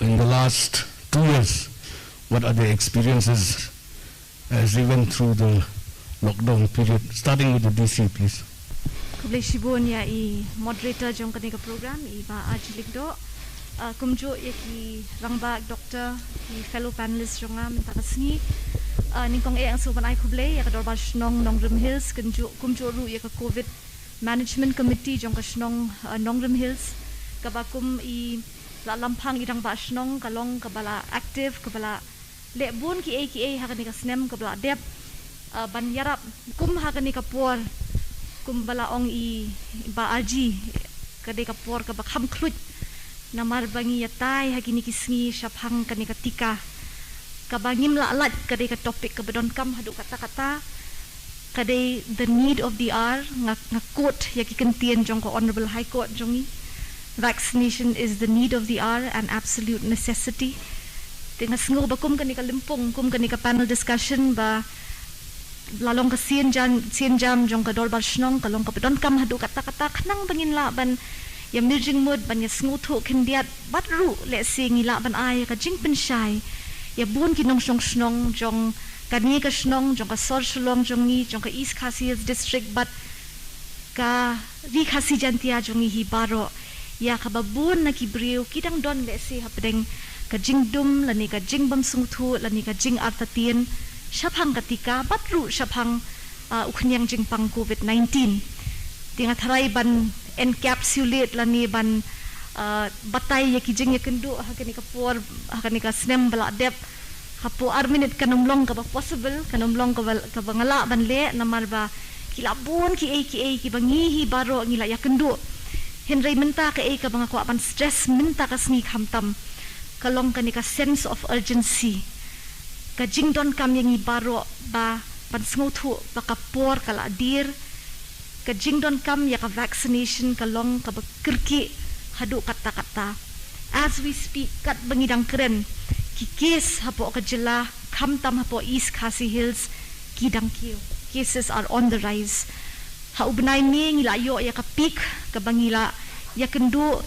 in the last 2 years, what are the experiences as we went through the lockdown period, starting with the DC, please. Kublai Shibon ya I moderator jong kanika program I ba ajilik do kumjo ya ki rangbak doctor I fellow panelists jonga minta kasni ningkong ang suban ai kublai ya kador bas Nongrim Hills kumjo ru ya ka COVID management committee jong ka snong Nongrim Hills kabakum I la lampang irang bas nong kalong kabala active kabala lebun ki a hakanika snem kabala dep ban yarap kum hakanika por kumbala ong I ba aji kadai kapor ka bakham khlut namar bangi yatai hagini kisngi shaphang kanika tika kabangim la alat kadai ka topic ka bedon kam hadu kata-kata kadai the need of the hour ngakot yaki kentien jong ko honorable high court jongi vaccination is the need of the hour and absolute necessity tinga sngo bakum kanika limpong kum kanika panel discussion ba lalong ka sien jam jong ka dol balshnong kalong ka pedon kam hadu kata-kata khnang bangin la ban ya mirjing mud ban ya sngu thu khindiat batru le singi la ban ai ka jing pen shai ya bun ki nong shong snong jong ka ni ka snong jong ka sor shlong jong ni jong ka East Khasi Hills district bat ka ri khasi jantia jong hi baro ya ka babun na ki briu kidang don le si hapdeng ka jing dum lani ka jing bam sung thu lani ka jing artatien shaphang katika batru shaphang ukhnyang jingpang COVID-19 tinga tharai ban encapsulate lani ban batay yaki jing yakendu hakani ka por hakani ka snem bala dep hapo arminit kanomlong ka ba possible kanomlong ka bangala ban le namar ba kilabun ki bangihi baro ngila yakendu henry minta ka ka banga ko ban stress minta ka sngi khamtam kalong kani ka sense of urgency ka jingdon kam yang ibaro ba pan sngotu ba kapor kala dir ka jingdon kam ya ka vaccination kalong ka bakirki hadu kata-kata as we speak kat bangidang keren ki case hapo ka jela khamtam hapo East Khasi Hills kidang kiyo cases are on the rise ha ubnai ni ngila yo ya ka peak ka bangila ya kendu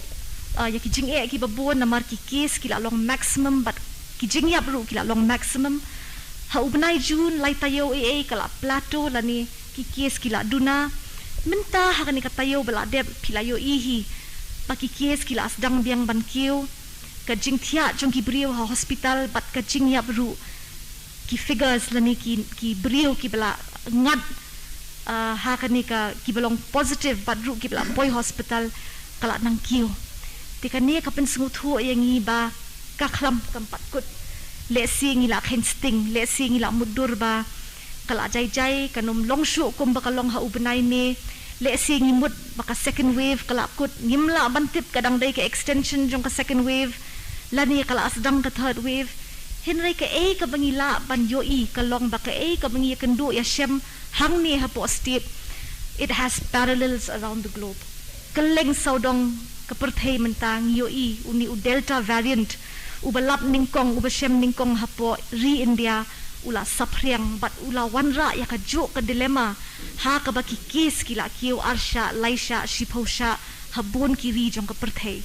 ya ki jing ki babon namar ki case kila long maximum but kijing yap ru kila long maximum ha ubnai June lai tayo kala plateau lani kikes kila duna minta hakani katayo bala dep pilayo ihi paki kes kila asdang biang ban kiu kajing thia jong ki brio ha hospital bat kajing yap ru ki figures lani ki brio ki bala ngad hakani ka ki belong positive bat ru ki bala boy hospital kala nang kiu tikani ka pen snguthu yang iba kaklam kampat kut le sing ila kensting le sing ila mudur ba kala jai kanom longshu kum ba kalong ha ubnai me le sing imut baka second wave kala kut ngimla bantip kadang dai ka extension jong ka second wave lani kala asdang ka third wave henry ka ka bangila ban yoi kalong baka ka bangi kendu ya shem hang ni ha po state it has parallels around the globe kaleng saudong kaperthai mentang yoi uni delta variant ubalap ningkong ubashem ningkong hapo ri India ula sapriang bat ula wanra ya ka jo ka dilema ha ka baki kes kila kiu arsha laisha shiposha habon ki ri jong ka perthai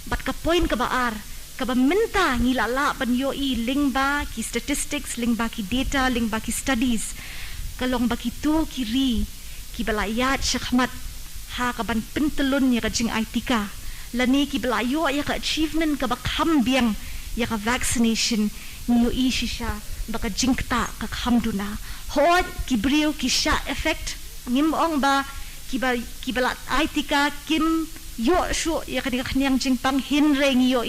bat ka point ka baar ka ba minta ngila la ban yo lingba ki statistics lingba ki data lingba ki studies kalong baki tu ki ri ki balayat shakhmat ha ka ban pintelun ya ka jing aitika lani ki balayo ya ka achievement ka bakham biang ya ka vaccination niyo ishisha baka jingta ka khamduna hot kibrio ki sha effect ngimong ba kibala aitika kim yo shu ya ka kanyang jingpang hinreng yo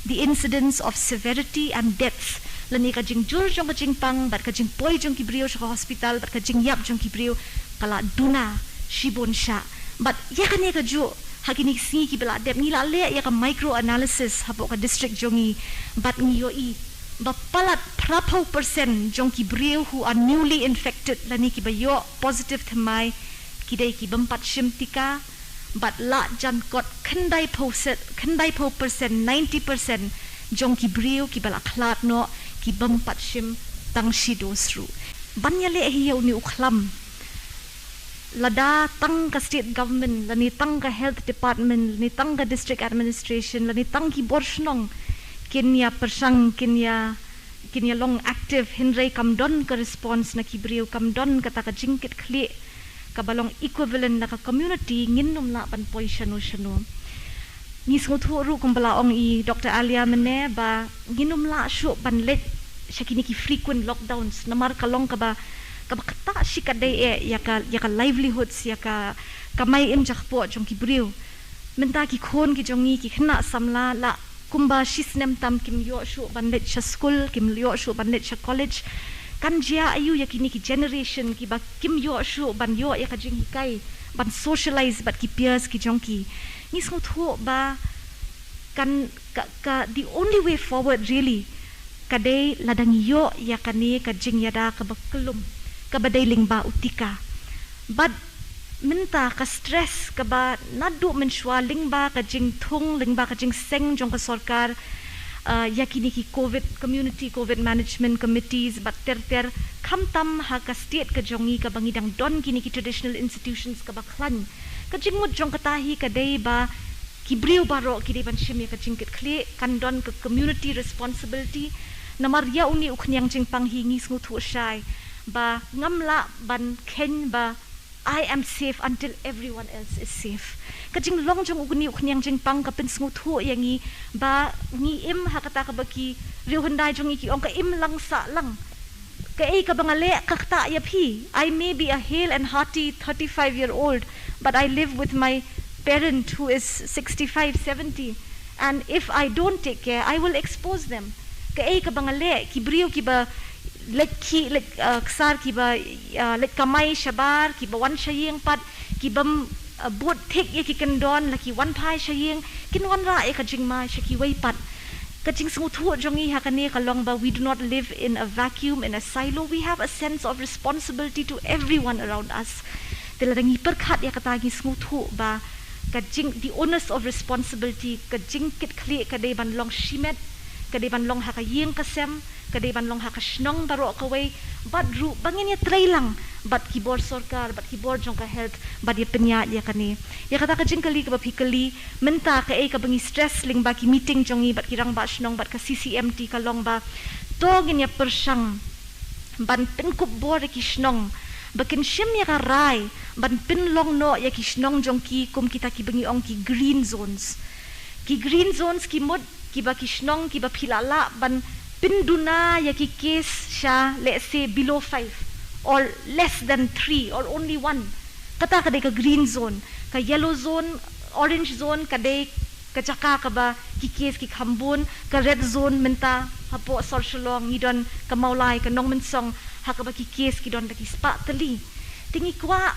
the incidence of severity and death lani ka jingjur jong ka jingpang bat ka jingpoy jong kibrio sa hospital bat ka jingyap jong kibrio kala duna shibon sha but ya kanya ka jo hakini si ki bela dep ni la le ya ka micro analysis hapo ka district jongi bat ni yo bapalat prapo percent jong ki brio who are newly infected lani ki bayo positive thamai ki dai ki bampat shimtika bat la jan kot khandai po percent 90% jong ki brio ki bala khlat no ki bampat shim tang shidosru banyale hi yo ni ukhlam lada tang ka state government lani tang ka health department lani tang ka district administration lani tang ki borshnong Kenya persang Kenya long active Henry kamdon ka response na kibriu kamdon kata ka jingkit kli ka balong equivalent na ka community nginom la pan poi shanu ni snguthu ru kumbala ong I Dr. Alia mene ba nginom la shu pan let shakini ki frequent lockdowns namar kalong ka ba kata shikadai ya ka livelihoods ya ka kamay im jakpo jong kibriu menta ki khon ki jongi ki khna samla la kumba shisnem tam kim yo shu bandet sha school kim yo shu bandet sha college kan jia ayu yakini ki generation ki ba kim yo shu ban yo ya ka jing kai ban socialize but ki peers ki jongki ni snguthu ba kan ka the only way forward really kadai ladang yo ya kani ka jing yada ka baklum ka badai lingba utika but minta ka stress ka ba nadu menshwa lingba ka jing thung lingba ka jing seng jong ka sarkar yakini ki community covid management committees but ter khamtam ha ka state ka jongi ka bangidang don kini ki traditional institutions ka ba klan ka jing mut jong ka tahi ka dei ba kibriu baro ki dei ban shim ya ka jing kit khle kan don ka community responsibility namar ya uni ukhnyang jing pang hi ngi sngu thu shai ba ngamla ban ken ba I am safe until everyone else is safe. Kajing long jong ugni uknyang jing pang kapin sngutu yangi ba ngi im hakata ka baki riu handai jong iki ong ka im lang sa lang. Ka ei ka bangale kakta ya phi. I may be a hale and hearty 35-year-old but I live with my parent who is 65 70 and if I don't take care I will expose them. Ka ei ka bangale kibriu ki ba ksar ki ba let kamai shabar ki ba wan shaying pat ki bam bot thik ye ki kan don la ki wan phai shaying kin wan ra e ka jingma shaki wai pat ka jing smu thu jongi ha kane ka long ba we do not live in a vacuum in a silo we have a sense of responsibility to everyone around us teladangi perkhat ya kata gi smu thu ba ka jing the onus of responsibility ka jing kit khle ka dei ban long shimet ka dei ban long ha ka yeng ka sem kadai ban long haka shnong baro kawai but ru bangin ya try lang but kibor sarkar but kibor jong ka health but ya penya ya kani ya kata ka jingkali ka bapikali menta ka ei ka bangi stress ling ba ki meeting jongi but kirang ba shnong but ka CCMT ka long ba togin ya persang ban pin kup bor ki shnong bakin shim ya ka rai ban pin long no ya ki shnong jong ki kum kita ki bangi ong ki green zones ki mod ki ba ki shnong ki ba philala ban pinduna ya ki case sha let's say below 5 or less than 3 or only 1 kata kadai ka green zone ka yellow zone orange zone kadai ka chaka ka ba ki case ki khambun ka red zone menta hapo sorsolong ngidon ka maulai ka nong mensong ha ka ba ki case ki don ki spa tali tingi kwa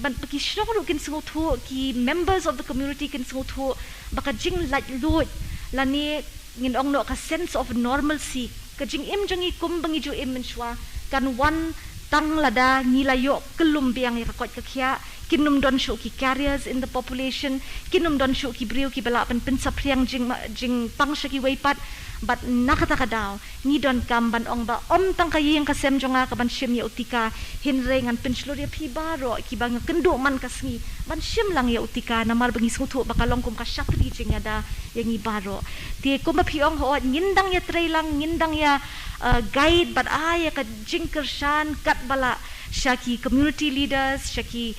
ban ki shnong ru kin sungu thu ki members of the community kin sungu thu baka jing lat lot lani ngin ong no ka sense of normalcy ka jing im jangi kum bangi ju im menshwa kan wan tang lada ngilayo kelum biang ya ka kot ka khia kinum don shu ki carriers in the population kinum don shu ki briu ki bala pen sapriang jing pang shaki weipat but nakata ka daw ni don kam ban ong ba om tang kayeng ka sem jonga ka ban shim ya utika hinre ngan pensloria phi baro ki bang kendo man kasngi ban shim lang ya utika namar bangi suthu bakalong kum ka shatri jing ya da yangi baro ti kum ba phi ong ho ngindang ya trailang ngindang ya guide but ya ka jingker shan kat bala shaki community leaders shaki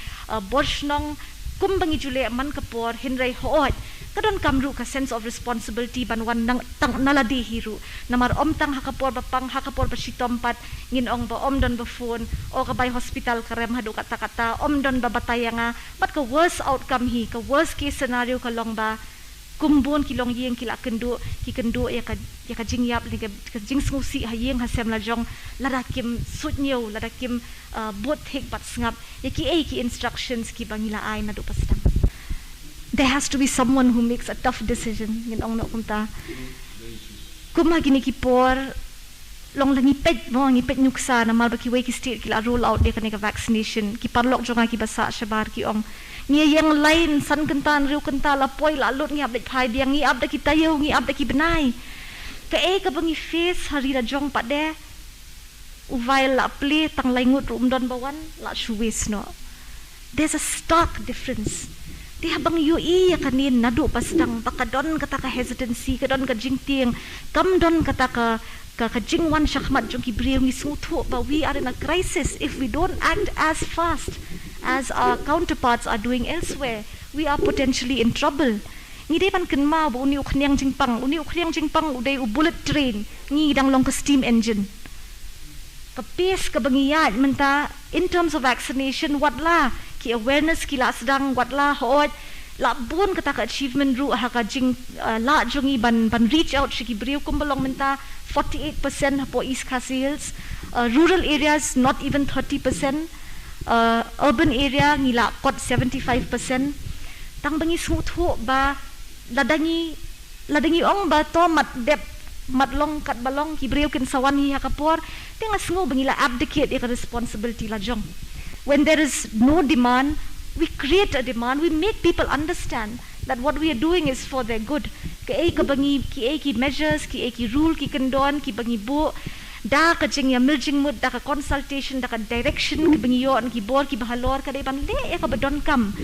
borshnong kum bangi jule man kapor hinre ho kadon kamru ka sense of responsibility ban wan nang tang naladi hiru namar om tang hakapor bapang hakapor pasitompat ngin ong ba om don ba phone o ka bay hospital karem hadu kata om don ba batayanga but ka worst outcome hi ka worst case scenario ka long ba kumbon kilong yeng kila kendo ya ka jingyap li ka jing smusi hayeng hasem la jong ladakim sutnyo ladakim bot hek bat ngap ya ki instructions ki bangila ai na do pastang. There has to be someone who makes a tough decision. Ngin ong no kumta. Kuma gini ki por long langi pet nuksa na malba ki ki state kila roll out dia kaneka vaccination ki parlok jonga ki basa shabar ki ong ngia yang lain san kentan riu kenta la poi la lut ngi update phai dia ngi update ki tayo ngi update ki benai ka ka bangi face hari ra jong pat de uvail la play tang laingut rum don bawan la shuwes no. There's a stark difference Ti habang UI ya kanin nadu pasdang bakadon kata ka hesitancy kadon ka jingting kam don kata ka jingwan syahmat jong kibriu ngi suthu but we are in a crisis if we don't act as fast as our counterparts are doing elsewhere. We are potentially in trouble. Ngi depan kenma bu uni uknyang jingpang uday u bullet train ngi dang long ka steam engine. Ka pace ka bangiyat menta in terms of vaccination watla ki awareness ki la sedang watla hot la bun kata ka achievement ru ha ka jing la jongi ban reach out shiki briu kumbalong menta 48% hapo East Coast Hills, rural areas not even 30%, urban area ngila kot 75%. Tang bangi smuthu ba ladangi ong ba to matlong kat balong kibriu kin sawan hi hakapor tinga sngo bangila abdicate ka responsibility la jong. When there is no demand, we create a demand, we make people understand that what we are doing is for their good. Ki measures, ki rule, ki kendon, ki bangi bo, da ka jing ya miljing mud, da ka consultation, da ka direction, ki bangi yo, ki bor, ki bahalor, ka ban le ya ka badon kam,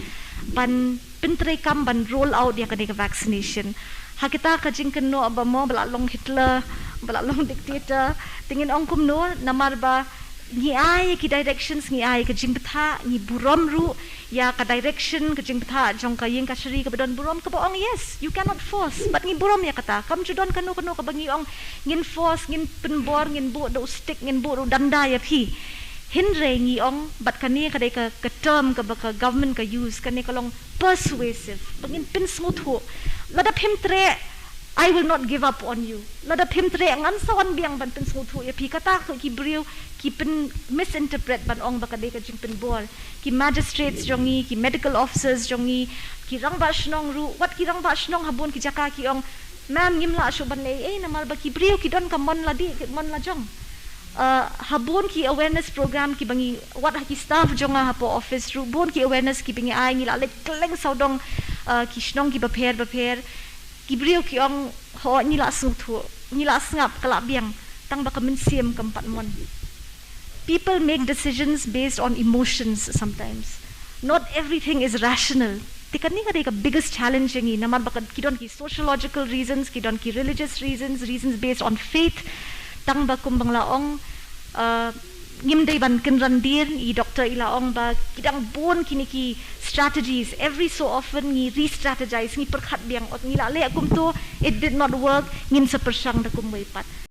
ban pintre kam, ban roll out ya ka vaccination. Ha kita ka jing keno abamo balalong Hitler, balalong dictator, tingin ongkum no namar ba ngi ay ki directions ngi ay ka jing betha ngi burom ru ya ka direction ka jing betha jong ka yeng ka shri ka badon burom ka boong yes you cannot force but ngi burom ya kata kam judon kanu ka bangi ong ngin force ngin penbor ngin bu do stick ngin bu danda ya phi hindre ngi ong but kani ka dai ka term ka government ka use kani ka long persuasive bangin pin smooth ho ladap him tre I will not give up on you. Ladap him tre ngan sawan biang ban pin smooth ho ya phi kata ki briu ki pen misinterpret ban ong bakade ka jing pen bor ki magistrates jongi ki medical officers jongi ki rang ba shnong ru wat ki rang ba shnong habon ki jaka ki ong ma'am ngimla shu ban le namal ba ki briu ki don ka mon la jong habon ki awareness program ki bangi wat ki staff jonga hapo office ru bon ki awareness ki bingi ai ngila le kleng saudong ki shnong ki baper ki briu ki ong ho ngila suthu ngila ngap kala biang tang ba ka mensiam kampat mon. People make decisions based on emotions sometimes. Not everything is rational. Tikani ka the biggest challenge ngi namar ba kidon ki sociological reasons, kidon ki religious reasons based on faith. Tang ba kumbang laong ngimday ban kinrandir I doctor ilaong ba kidang bon kini ki strategies every so often ngi re-strategize ngi perkhat biang ot ngi la le akum to it did not work ngin sa persang da kumway pat.